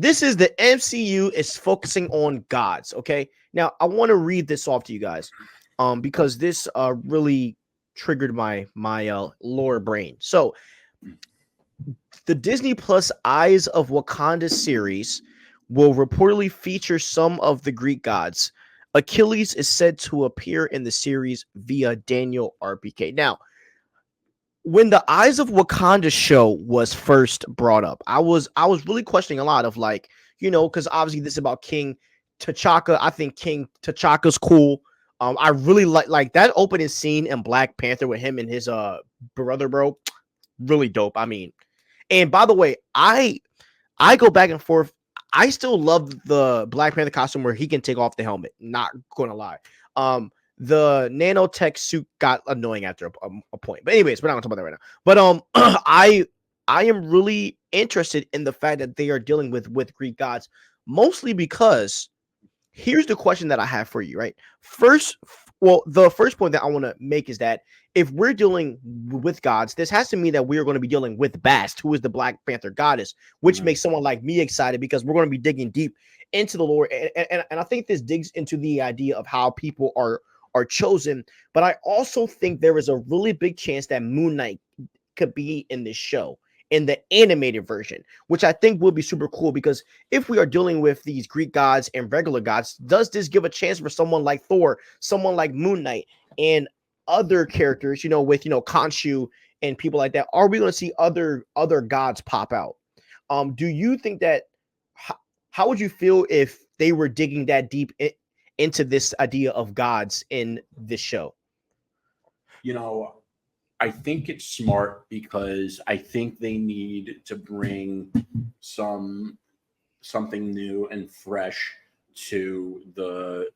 this is the MCU is focusing on gods. Okay, now I want to read this off to you guys, because this really triggered my lower brain. So the Disney Plus Eyes of Wakanda series will reportedly feature some of the Greek gods. Achilles is said to appear in the series via Daniel RPK. Now, when the Eyes of Wakanda show was first brought up, I was really questioning a lot of, like, because obviously this is about King T'Chaka. I think King T'Chaka's cool. I really like that opening scene in Black Panther with him and his brother, bro. Really dope. I mean, and by the way, I go back and forth. I still love the Black Panther costume where he can take off the helmet. Not gonna lie. The nanotech suit got annoying after a point. But anyways, we're not gonna talk about that right now. But I am really interested in the fact that they are dealing with Greek gods, mostly because here's the question that I have for you, right? The first point that I want to make is that if we're dealing with gods, this has to mean that we're going to be dealing with Bast, who is the Black Panther goddess, which makes someone like me excited because we're going to be digging deep into the lore. And I think this digs into the idea of how people are chosen. But I also think there is a really big chance that Moon Knight could be in this show, in the animated version, which I think will be super cool, because if we are dealing with these Greek gods and regular gods, does this give a chance for someone like Thor, someone like Moon Knight, and other characters, with Khonshu and people like that? Are we going to see other gods pop out? Do you think that? How would you feel if they were digging that deep into this idea of gods in this show? I think it's smart because I think they need to bring something new and fresh to the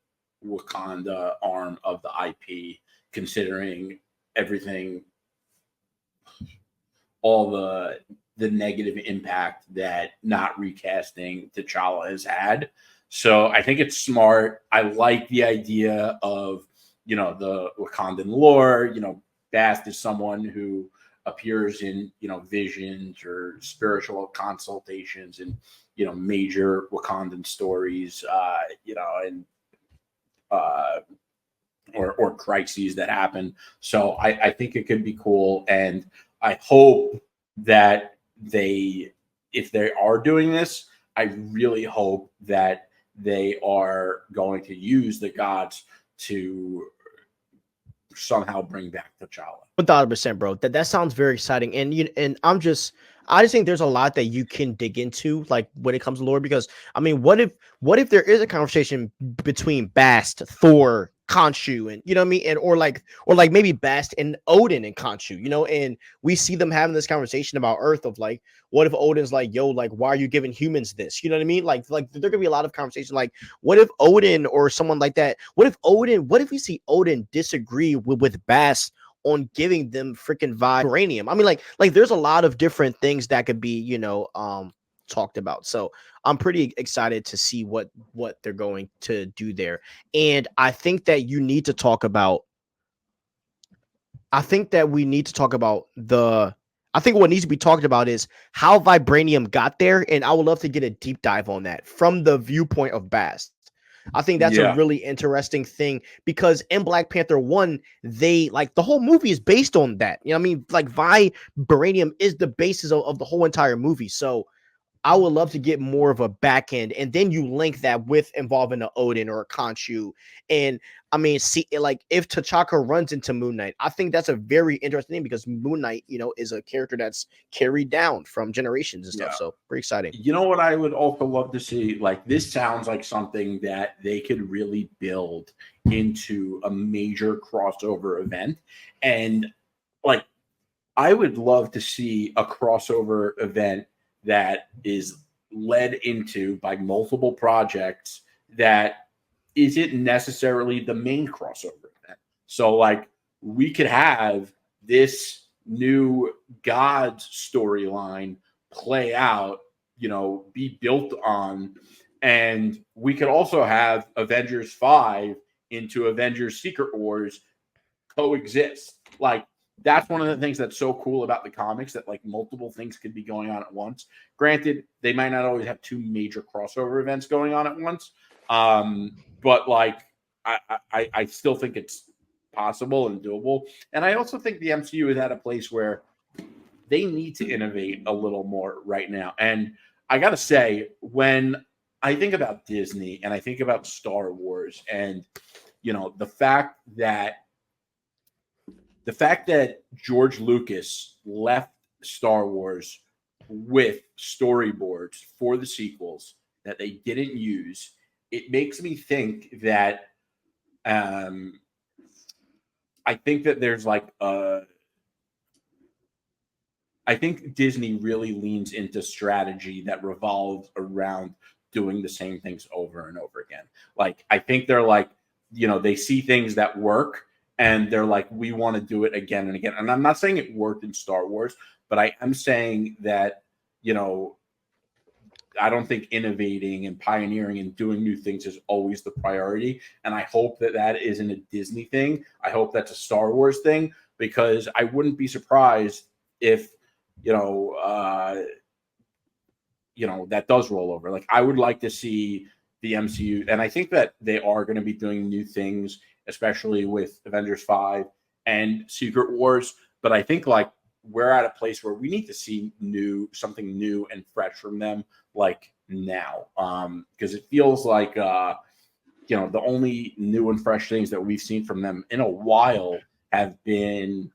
Wakanda arm of the IP, considering everything, all the negative impact that not recasting T'Challa has had. So I think it's smart. I like the idea of the Wakandan lore. Bast is someone who appears in visions or spiritual consultations and major Wakandan stories, and or crises that happen. So I think it could be cool, and I hope that if they are doing this, I really hope that they are going to use the gods to somehow bring back T'Challa. 1,000%, bro. That sounds very exciting, and I just think there's a lot that you can dig into, like when it comes to lore. Because I mean, what if there is a conversation between Bast, Thor, Khonshu, and what I mean, and or like maybe Bast and Odin and Khonshu, and we see them having this conversation about Earth of like, what if Odin's like, yo, like, why are you giving humans this? You know what I mean? Like there could be a lot of conversation. Like, what if Odin or someone like that? What if we see Odin disagree with Bast on giving them freaking vibranium? I mean, like there's a lot of different things that could be, talked about. So I'm pretty excited to see what they're going to do there. And I think that you need to talk about, I think what needs to be talked about is how vibranium got there. And I would love to get a deep dive on that from the viewpoint of Bast. I think that's a really interesting thing, because in Black Panther 1, they like the whole movie is based on that. I mean, like vibranium is the basis of the whole entire movie. So I would love to get more of a back end, and then you link that with involving an Odin or a Khonshu. And I mean, see, like if T'Chaka runs into Moon Knight, I think that's a very interesting thing, because Moon Knight, is a character that's carried down from generations and stuff. So pretty exciting. You know what I would also love to see? Like, this sounds like something that they could really build into a major crossover event. And like, I would love to see a crossover event that is led into by multiple projects that isn't necessarily the main crossover event. So like, we could have this new God's storyline play out, be built on, and we could also have Avengers 5 into Avengers Secret Wars coexist. Like, that's one of the things that's so cool about the comics, that like multiple things could be going on at once. Granted, they might not always have two major crossover events going on at once, but like I still think it's possible and doable. And I also think the MCU is at a place where they need to innovate a little more right now. And I gotta say, when I think about Disney and I think about Star Wars, and the fact that George Lucas left Star Wars with storyboards for the sequels that they didn't use, it makes me think that I think that there's like I think Disney really leans into strategy that revolves around doing the same things over and over again. Like, I think they're like, they see things that work and they're like, we want to do it again and again. And I'm not saying it worked in Star Wars, but I am saying that, I don't think innovating and pioneering and doing new things is always the priority. And I hope that that isn't a Disney thing. I hope that's a Star Wars thing, because I wouldn't be surprised if, that does roll over. Like, I would like to see the MCU, and I think that they are going to be doing new things, especially with Avengers 5 and Secret Wars. But I think like we're at a place where we need to see something new and fresh from them, like now, because it feels like the only new and fresh things that we've seen from them in a while have been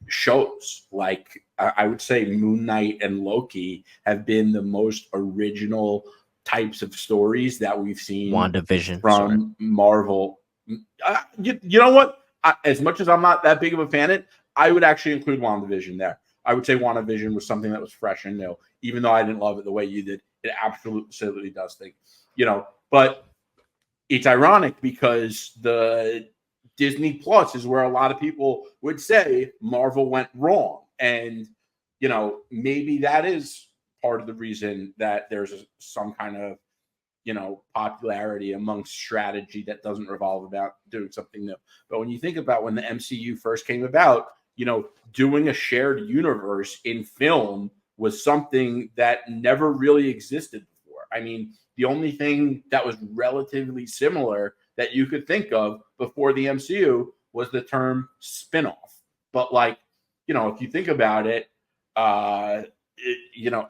shows. Like, I would say Moon Knight and Loki have been the most original types of stories that we've seen WandaVision from Marvel. You know what? As much as I'm not that big of a fan of it, I would actually include WandaVision there. I would say WandaVision was something that was fresh and new, even though I didn't love it the way you did. It absolutely does think, but it's ironic because the Disney Plus is where a lot of people would say Marvel went wrong. And, maybe that is part of the reason that there's some kind of, popularity amongst strategy that doesn't revolve about doing something new. But when you think about when the MCU first came about, doing a shared universe in film was something that never really existed before. I mean, the only thing that was relatively similar that you could think of before the MCU was the term spinoff. But like, if you think about it,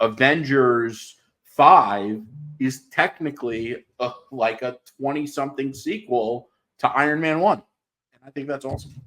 Avengers 5 is technically like a 20-something sequel to Iron Man 1. And I think that's awesome.